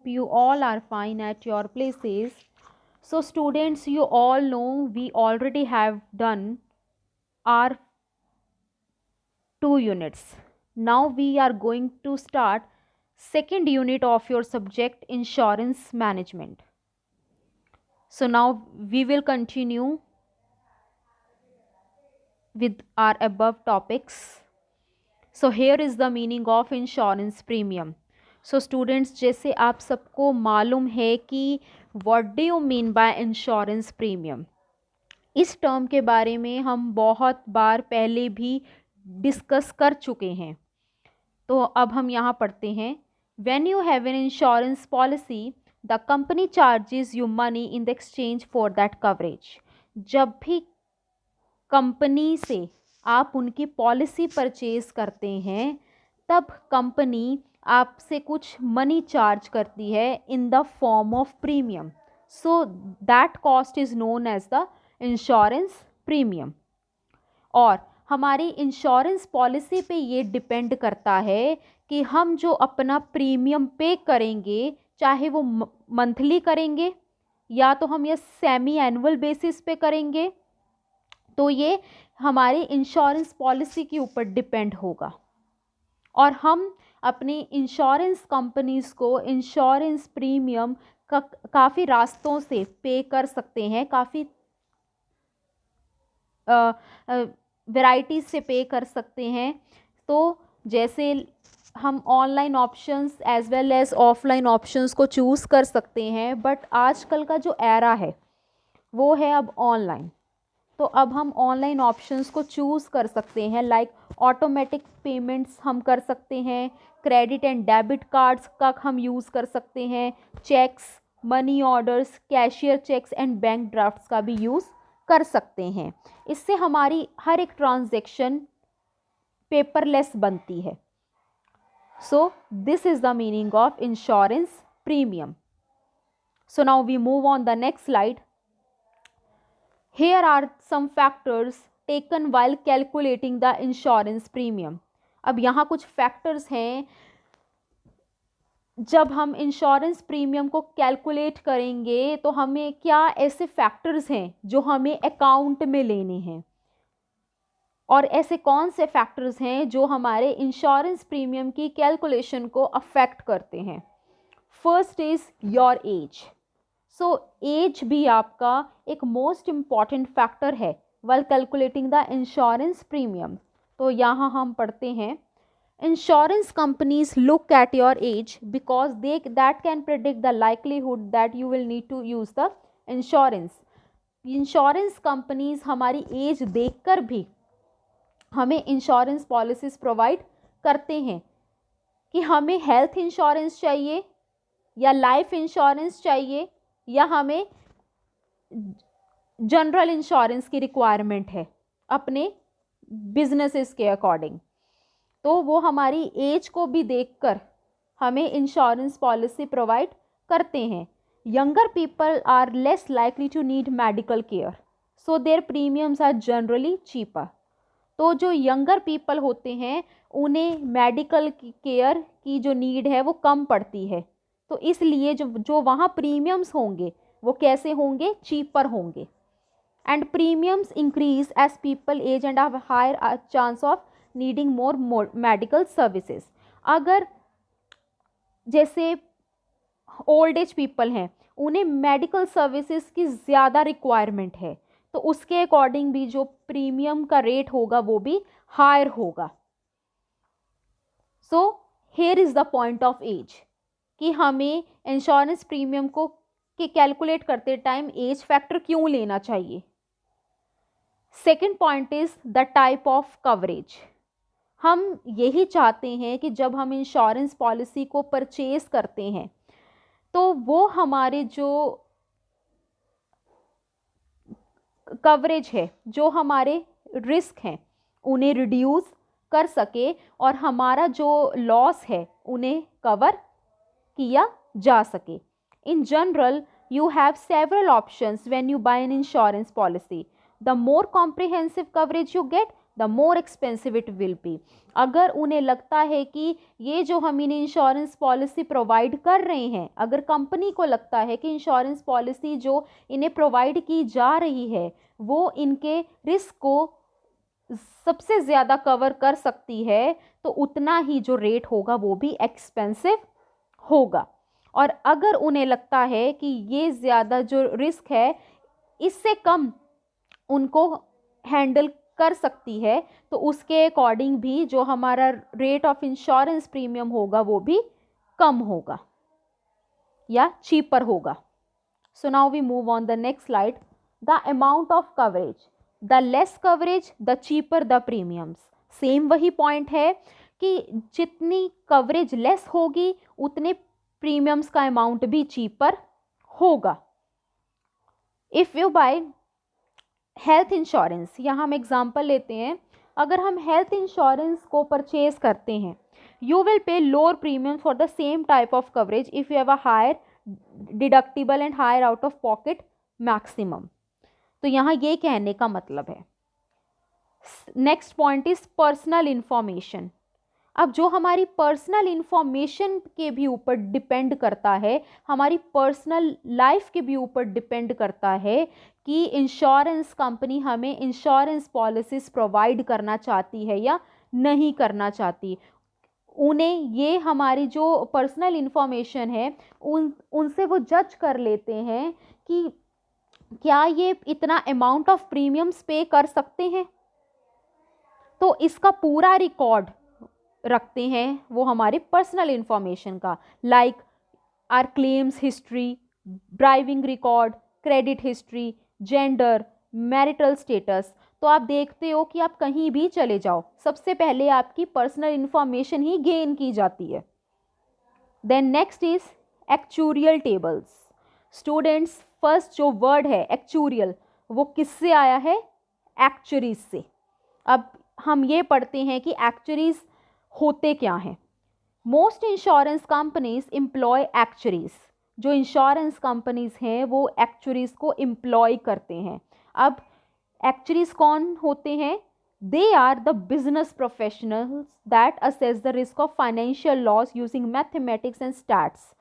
you all are fine at your places. So, students, you all know we already have done our 2 units. Now we are going to start second unit of your subject insurance management. So now we will continue with our above topics. So here is the meaning of insurance premium. So students, जैसे आप सबको मालूम है कि what do you mean by insurance premium? इस term के बारे में हम बहुत बार पहले भी डिस्कस कर चुके हैं। तो अब हम यहाँ पढ़ते हैं। When you have an insurance policy, the company charges you money in the exchange for that coverage. जब भी कंपनी से आप उनकी पॉलिसी परचेज करते हैं तब कंपनी आपसे कुछ मनी चार्ज करती है in the form of premium. So that cost is known as the insurance premium. और हमारी इंश्योरेंस पॉलिसी पे ये डिपेंड करता है कि हम जो अपना प्रीमियम पे करेंगे, चाहे वो मंथली करेंगे या तो हम ये सेमी एनुअल बेसिस पे करेंगे, तो ये हमारी इंश्योरेंस पॉलिसी के ऊपर डिपेंड होगा. और हम अपनी इंश्योरेंस कंपनीज को इंश्योरेंस प्रीमियम का काफ़ी रास्तों से पे कर सकते हैं, काफ़ी वैरायटीज से पे कर सकते हैं. तो जैसे हम online options as well as offline options को चूज़ कर सकते हैं, बट आजकल का जो एरा है वो है अब ऑनलाइन. तो अब हम ऑनलाइन ऑप्शंस को चूज़ कर सकते हैं, लाइक ऑटोमेटिक पेमेंट्स हम कर सकते हैं, क्रेडिट एंड डेबिट कार्ड्स का हम यूज़ कर सकते हैं, cheques, money orders, cashier cheques and bank drafts का भी यूज़ कर सकते हैं. इससे हमारी हर एक ट्रांजैक्शन पेपरलेस बनती है. So this is the meaning of insurance premium. So now we move on the next slide. Here are some factors taken while calculating the insurance premium. अब यहाँ कुछ फैक्टर्स हैं जब हम इंश्योरेंस प्रीमियम को calculate करेंगे तो हमें क्या ऐसे फैक्टर्स हैं जो हमें अकाउंट में लेने हैं, और ऐसे कौन से फैक्टर्स हैं जो हमारे इंश्योरेंस प्रीमियम की कैलकुलेशन को अफेक्ट करते हैं. First is your age. So age भी आपका एक मोस्ट इम्पॉर्टेंट फैक्टर है while calculating the insurance premium. तो यहाँ हम पढ़ते हैं, insurance companies look at your age because they that can predict the likelihood that you will need to use the insurance. Insurance companies हमारी age देखकर भी हमें इंश्योरेंस पॉलिसीज प्रोवाइड करते हैं कि हमें हेल्थ इंश्योरेंस चाहिए या लाइफ इंश्योरेंस चाहिए या हमें जनरल इंश्योरेंस की रिक्वायरमेंट है अपने बिजनेसेस के अकॉर्डिंग. तो वो हमारी एज को भी देखकर हमें इंश्योरेंस पॉलिसी प्रोवाइड करते हैं. Younger people are less likely to need medical care, so their premiums are generally cheaper. तो जो यंगर पीपल होते हैं उन्हें मेडिकल केयर की जो नीड है वो कम पड़ती है, तो इसलिए जो वहाँ प्रीमियम्स होंगे वो कैसे होंगे, चीपर होंगे. And premiums increase as people age and have higher chance of needing more medical services. अगर जैसे ओल्ड एज पीपल हैं उन्हें मेडिकल सर्विसेज की ज़्यादा रिक्वायरमेंट है, तो उसके अकॉर्डिंग भी जो प्रीमियम का रेट होगा वो भी हायर होगा. So here is the point of age कि हमें इंश्योरेंस प्रीमियम को कैलकुलेट करते टाइम एज फैक्टर क्यों लेना चाहिए. Second point is the type of coverage. हम यही चाहते हैं कि जब हम इंश्योरेंस पॉलिसी को परचेज करते हैं तो वो हमारे जो कवरेज है, जो हमारे रिस्क हैं उन्हें रिड्यूस कर सके और हमारा जो लॉस है उन्हें कवर किया जा सके. In general you have several options when you buy an insurance policy. The more comprehensive coverage you get, the more expensive it will be. अगर उन्हें लगता है कि ये जो हम इन्हें इंश्योरेंस पॉलिसी प्रोवाइड कर रहे हैं, अगर कंपनी को लगता है कि इंश्योरेंस पॉलिसी जो इन्हें प्रोवाइड की जा रही है वो इनके रिस्क को सबसे ज़्यादा कवर कर सकती है, तो उतना ही जो रेट होगा वो भी एक्सपेंसिव होगा। और अगर उन्हें लगता है कि ये ज़्यादा जो रिस्क है इससे कम उनको हैंडल कर सकती है, तो उसके अकॉर्डिंग भी जो हमारा रेट ऑफ इंश्योरेंस प्रीमियम होगा वो भी कम होगा या चीपर होगा। So now we move on the next slide. The amount of coverage, the less coverage the cheaper the premiums. Same वही पॉइंट है कि जितनी कवरेज लेस होगी उतने प्रीमियम्स का अमाउंट भी चीपर होगा। If you by health insurance, यहाँ हम एग्जांपल लेते हैं, अगर हम हेल्थ इंश्योरेंस को परचेज करते हैं, you will pay lower premium for the same type of coverage if you have a higher deductible and higher out of pocket maximum. तो यहाँ ये कहने का मतलब है। Next point is personal information. अब जो हमारी पर्सनल इंफॉर्मेशन के भी ऊपर डिपेंड करता है, हमारी पर्सनल लाइफ के भी ऊपर डिपेंड करता है कि इंश्योरेंस कंपनी हमें इंश्योरेंस पॉलिसीज प्रोवाइड करना चाहती है या नहीं करना चाहती। उन्हें ये हमारी जो पर्सनल इंफॉर्मेशन है उनसे वो जज कर लेते हैं कि क्या ये इतना अमाउंट ऑफ प्रीमियम्स पे कर सकते हैं, तो इसका पूरा रिकॉर्ड रखते हैं वो हमारे पर्सनल इंफॉर्मेशन का, like our claims history, driving record, credit history, gender, marital status. तो आप देखते हो कि आप कहीं भी चले जाओ सबसे पहले आपकी पर्सनल इंफॉर्मेशन ही गेन की जाती है। Then next is actuarial tables. Students, first जो वर्ड है एक्चुरियल वो किससे आया है? एक्चुरीज से। अब हम ये पढ़ते हैं कि एक्चुरीज होते क्या हैं। Most insurance companies employ actuaries. जो इंश्योरेंस कंपनीज हैं वो एक्चुरीज को एम्प्लॉय करते हैं। अब एक्चुरीज कौन होते हैं? They are the business professionals that assess the risk of financial loss using mathematics and stats.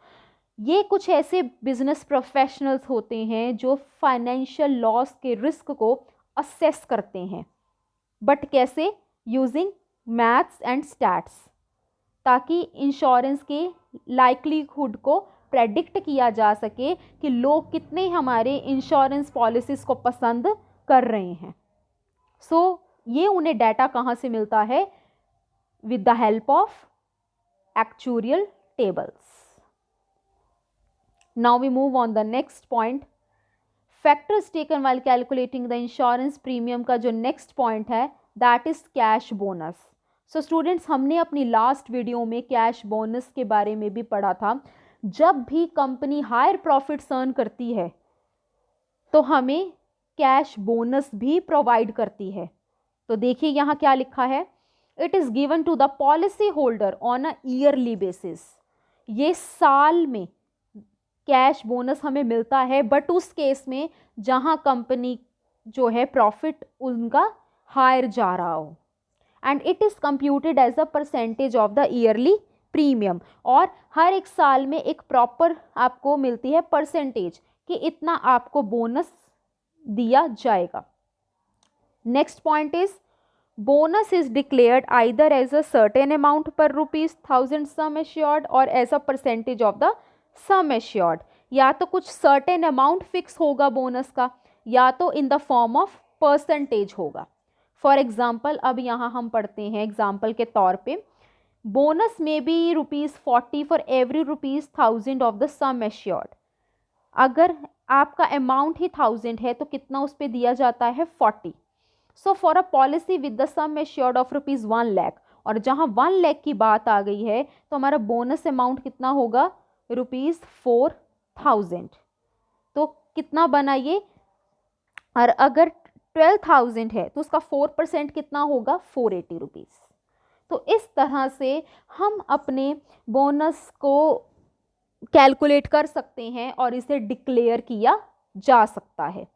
ये कुछ ऐसे बिजनेस प्रोफेशनल्स होते हैं जो फाइनेंशियल लॉस के रिस्क को असेस करते हैं, बट कैसे? यूजिंग मैथ्स एंड स्टैट्स, ताकि इंश्योरेंस के लाइक्लीहुड को प्रेडिक्ट किया जा सके कि लोग कितने हमारे इंश्योरेंस पॉलिसीज़ को पसंद कर रहे हैं। सो ये उन्हें डाटा कहाँ से मिलता है? With the help of actuarial tables. Now we move on the next point, factors taken while calculating the insurance premium का जो नेक्स्ट पॉइंट है that is cash bonus. So students, हमने अपनी लास्ट वीडियो में कैश बोनस के बारे में भी पढ़ा था। जब भी कंपनी हायर प्रॉफिट्स अर्न करती है तो हमें कैश बोनस भी प्रोवाइड करती है। तो देखिए यहाँ क्या लिखा है, it is given to the policy holder on a yearly basis. ये साल में कैश बोनस हमें मिलता है, बट उस केस में जहाँ कंपनी जो है प्रॉफिट उनका हायर जा रहा हो, and it is computed as a percentage of the yearly premium. और हर एक साल में एक प्रॉपर आपको मिलती है परसेंटेज कि इतना आपको बोनस दिया जाएगा। Next point is bonus is declared either as a certain amount per ₹1000 sum assured और as a percentage of the sum assured. या तो कुछ सर्टेन अमाउंट फिक्स होगा बोनस का, या तो in the form of percentage होगा। फॉर एग्जाम्पल, अब यहाँ हम पढ़ते हैं एग्जाम्पल के तौर पे, बोनस में be ₹40 for every ₹1000 of the sum assured. अगर आपका अमाउंट ही 1000 है तो कितना उस पर दिया जाता है? 40। So for a policy with the sum assured of ₹1 lakh, और जहाँ 1 लाख की बात आ गई है तो हमारा बोनस अमाउंट कितना होगा? ₹4000। तो कितना बना ये? और अगर 12,000 है तो उसका 4% कितना होगा? ₹480। तो इस तरह से हम अपने बोनस को कैलकुलेट कर सकते हैं और इसे डिक्लेयर किया जा सकता है।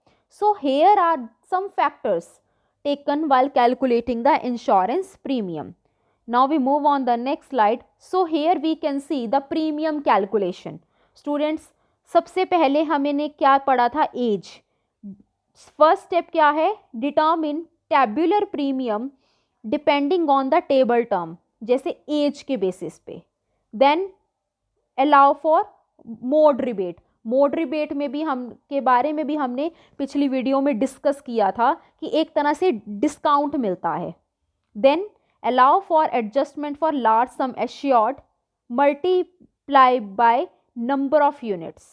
So here are some factors taken while calculating the insurance premium. Now we move on the next slide. So here we can see the premium calculation. Students, सबसे पहले हमने क्या पढ़ा था? एज. फर्स्ट स्टेप क्या है? Determine tabular premium depending on the table term, जैसे age के बेसिस पे. Then allow for mode rebate. Mode rebate में भी हम के बारे में भी हमने पिछली वीडियो में डिस्कस किया था कि एक तरह से डिस्काउंट मिलता है. Then allow for adjustment for large sum assured multiply by number of units.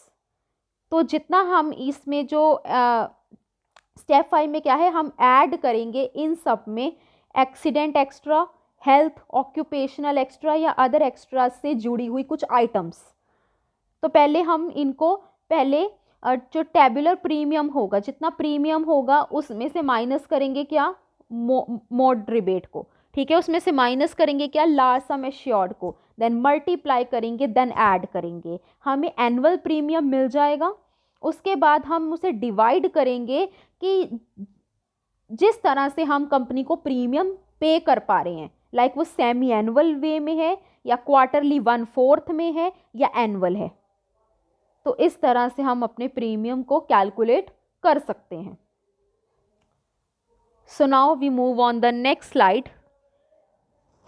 तो जितना हम इसमें जो स्टेप 5 में क्या है, हम ऐड करेंगे इन सब में accident extra, health, occupational extra या अदर एक्स्ट्रा से जुड़ी हुई कुछ आइटम्स. तो पहले हम इनको जो टेबुलर प्रीमियम होगा, जितना प्रीमियम होगा उसमें से माइनस करेंगे क्या? मोड रिबेट को. ठीक है, उसमें से माइनस करेंगे क्या? लार्ज सम एश्योर्ड को. देन मल्टीप्लाई करेंगे, देन ऐड करेंगे, हमें एनुअल प्रीमियम मिल जाएगा. उसके बाद हम उसे डिवाइड करेंगे कि जिस तरह से हम कंपनी को प्रीमियम पे कर पा रहे हैं, लाइक वो सेमी एनुअल वे में है या क्वार्टरली 1/4 में है या एनुअल है. तो इस तरह से हम अपने प्रीमियम को कैलकुलेट कर सकते हैं. So now we move on the next slide.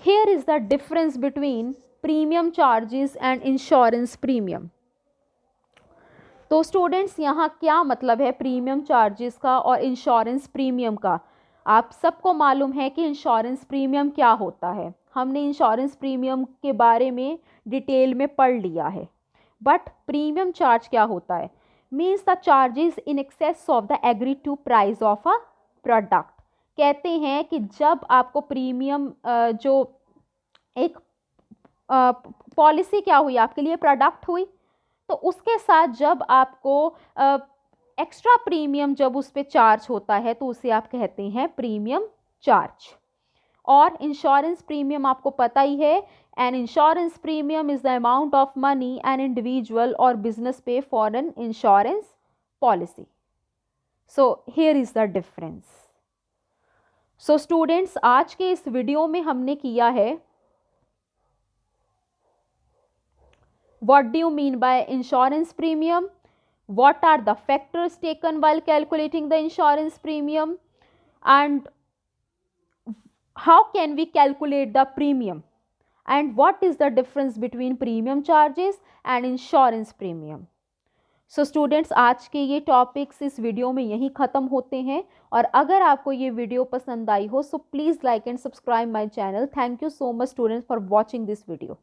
Here is the difference between premium charges and insurance premium. तो स्टूडेंट्स, यहाँ क्या मतलब है प्रीमियम चार्जेस का और इंश्योरेंस प्रीमियम का? आप सबको मालूम है कि इंश्योरेंस प्रीमियम क्या होता है. हमने इंश्योरेंस प्रीमियम के बारे में डिटेल में पढ़ लिया है. बट प्रीमियम चार्ज क्या होता है? Means the charges in excess of the agreed to price of a product. कहते हैं कि जब आपको प्रीमियम जो एक पॉलिसी क्या हुई, आपके लिए प्रोडक्ट हुई, तो उसके साथ जब आपको एक्स्ट्रा प्रीमियम जब उस पर चार्ज होता है तो उसे आप कहते हैं प्रीमियम चार्ज. और इंश्योरेंस प्रीमियम आपको पता ही है, an insurance premium is the amount of money an individual और बिजनेस पे for an insurance policy. So here is the difference. So students, आज के इस वीडियो में हमने किया है what do you mean by insurance premium, what are the factors taken while calculating the insurance premium, and how can we calculate the premium, and what is the difference between premium charges and insurance premium. So students, आज के ये topics इस video में यहीं ख़त्म होते हैं. और अगर आपको ये वीडियो पसंद आई हो, so please like and subscribe my channel. Thank you so much students for watching this video.